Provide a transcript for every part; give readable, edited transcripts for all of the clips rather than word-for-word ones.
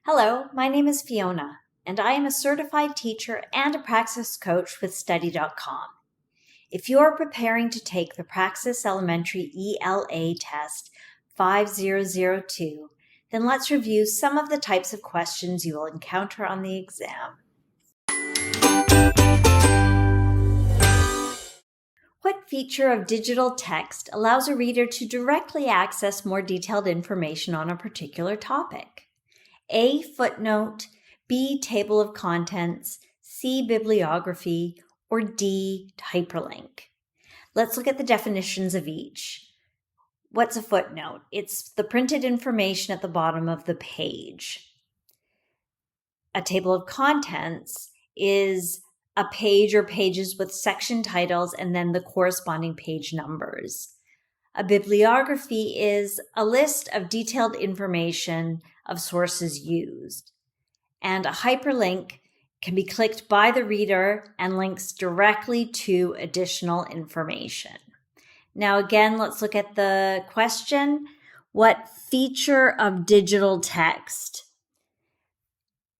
Hello, my name is Fiona, and I am a certified teacher and a Praxis coach with Study.com. If you are preparing to take the Praxis Elementary ELA Test 5002, then let's review some of the types of questions you will encounter on the exam. What feature of digital text allows a reader to directly access more detailed information on a particular topic? A, footnote, B, table of contents, C, bibliography, or D, hyperlink. Let's look at the definitions of each. What's a footnote? It's the printed information at the bottom of the page. A table of contents is a page or pages with section titles and then the corresponding page numbers. A bibliography is a list of detailed information of sources used. And a hyperlink can be clicked by the reader and links directly to additional information. Now again, let's look at the question. What feature of digital text?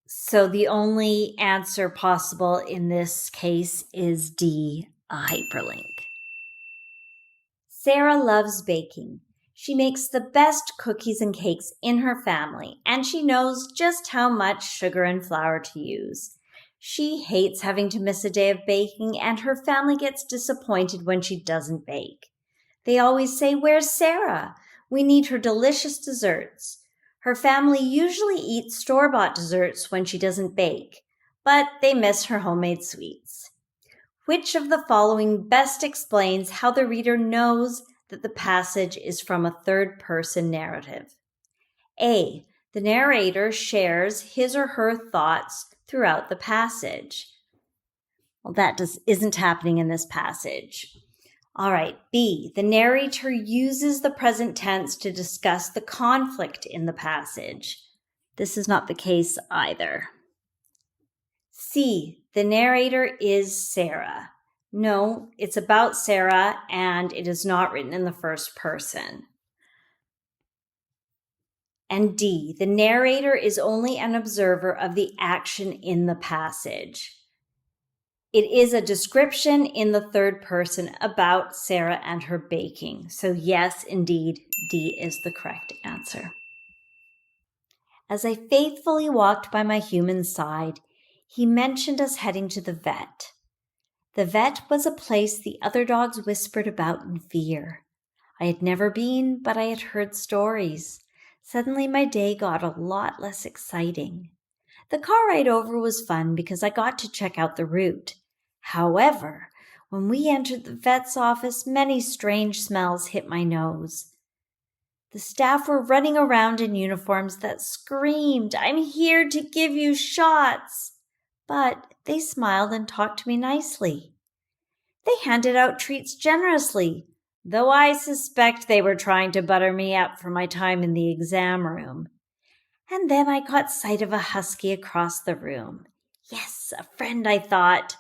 So the only answer possible in this case is D, a hyperlink. Sarah loves baking. She makes the best cookies and cakes in her family, and she knows just how much sugar and flour to use. She hates having to miss a day of baking, and her family gets disappointed when she doesn't bake. They always say, "Where's Sarah? We need her delicious desserts." Her family usually eats store-bought desserts when she doesn't bake, but they miss her homemade sweets. Which of the following best explains how the reader knows that the passage is from a third-person narrative? A, the narrator shares his or her thoughts throughout the passage. Well, that isn't happening in this passage. All right, B, the narrator uses the present tense to discuss the conflict in the passage. This is not the case either. C, the narrator is Sarah. No, it's about Sarah, and it is not written in the first person. And D, the narrator is only an observer of the action in the passage. It is a description in the third person about Sarah and her baking. So yes, indeed, D is the correct answer. As I faithfully walked by my human side, he mentioned us heading to the vet. The vet was a place the other dogs whispered about in fear. I had never been, but I had heard stories. Suddenly my day got a lot less exciting. The car ride over was fun because I got to check out the route. However, when we entered the vet's office, many strange smells hit my nose. The staff were running around in uniforms that screamed, "I'm here to give you shots!" But they smiled and talked to me nicely. They handed out treats generously, though I suspect they were trying to butter me up for my time in the exam room. And then I caught sight of a husky across the room. Yes, a friend, I thought.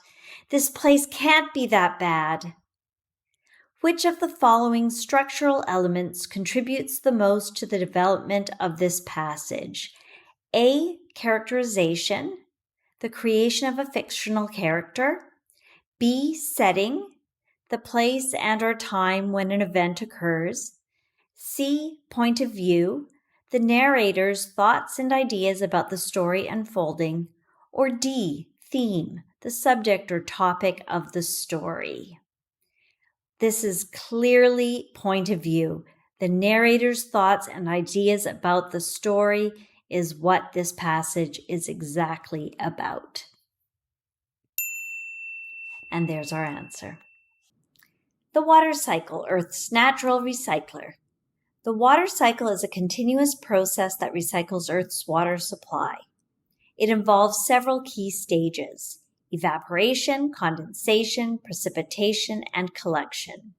This place can't be that bad. Which of the following structural elements contributes the most to the development of this passage? A, characterization, the creation of a fictional character. B, setting, the place and or time when an event occurs. C, point of view, the narrator's thoughts and ideas about the story unfolding. Or D, theme, the subject or topic of the story. This is clearly point of view. The narrator's thoughts and ideas about the story is what this passage is exactly about. And there's our answer. The water cycle, Earth's natural recycler. The water cycle is a continuous process that recycles Earth's water supply. It involves several key stages: evaporation, condensation, precipitation, and collection.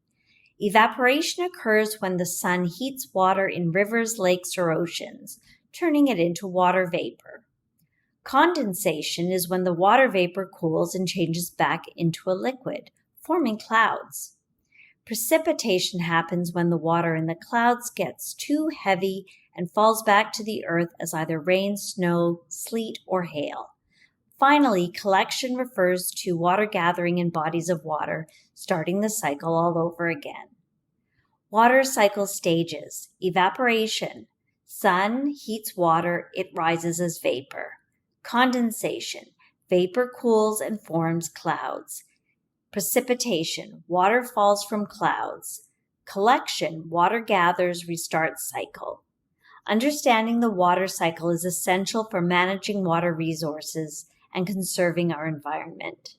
Evaporation occurs when the sun heats water in rivers, lakes, or oceans, turning it into water vapor. Condensation is when the water vapor cools and changes back into a liquid, forming clouds. Precipitation happens when the water in the clouds gets too heavy and falls back to the earth as either rain, snow, sleet, or hail. Finally, collection refers to water gathering in bodies of water, starting the cycle all over again. Water cycle stages. Evaporation. Sun heats water, it rises as vapor. Condensation. Vapor cools and forms clouds. Precipitation. Water falls from clouds. Collection. Water gathers, restarts cycle. Understanding the water cycle is essential for managing water resources and conserving our environment.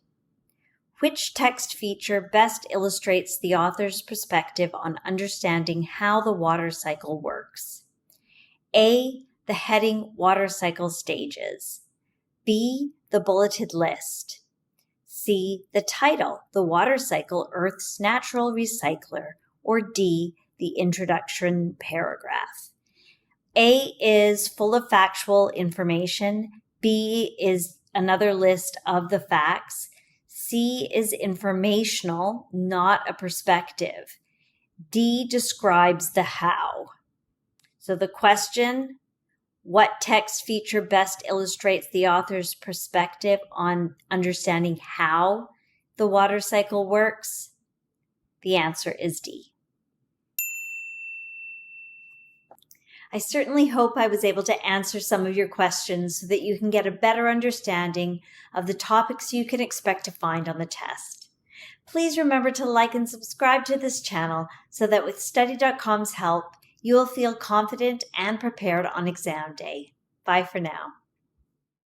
Which text feature best illustrates the author's perspective on understanding how the water cycle works? A. The heading Water Cycle Stages. B. The bulleted list. C. The title, The Water Cycle, Earth's Natural Recycler. Or D. The introduction paragraph. A is full of factual information. B is another list of the facts. C is informational, not a perspective. D describes the how. So the question, what text feature best illustrates the author's perspective on understanding how the water cycle works? The answer is D. I certainly hope I was able to answer some of your questions so that you can get a better understanding of the topics you can expect to find on the test. Please remember to like and subscribe to this channel so that with Study.com's help, you will feel confident and prepared on exam day. Bye for now.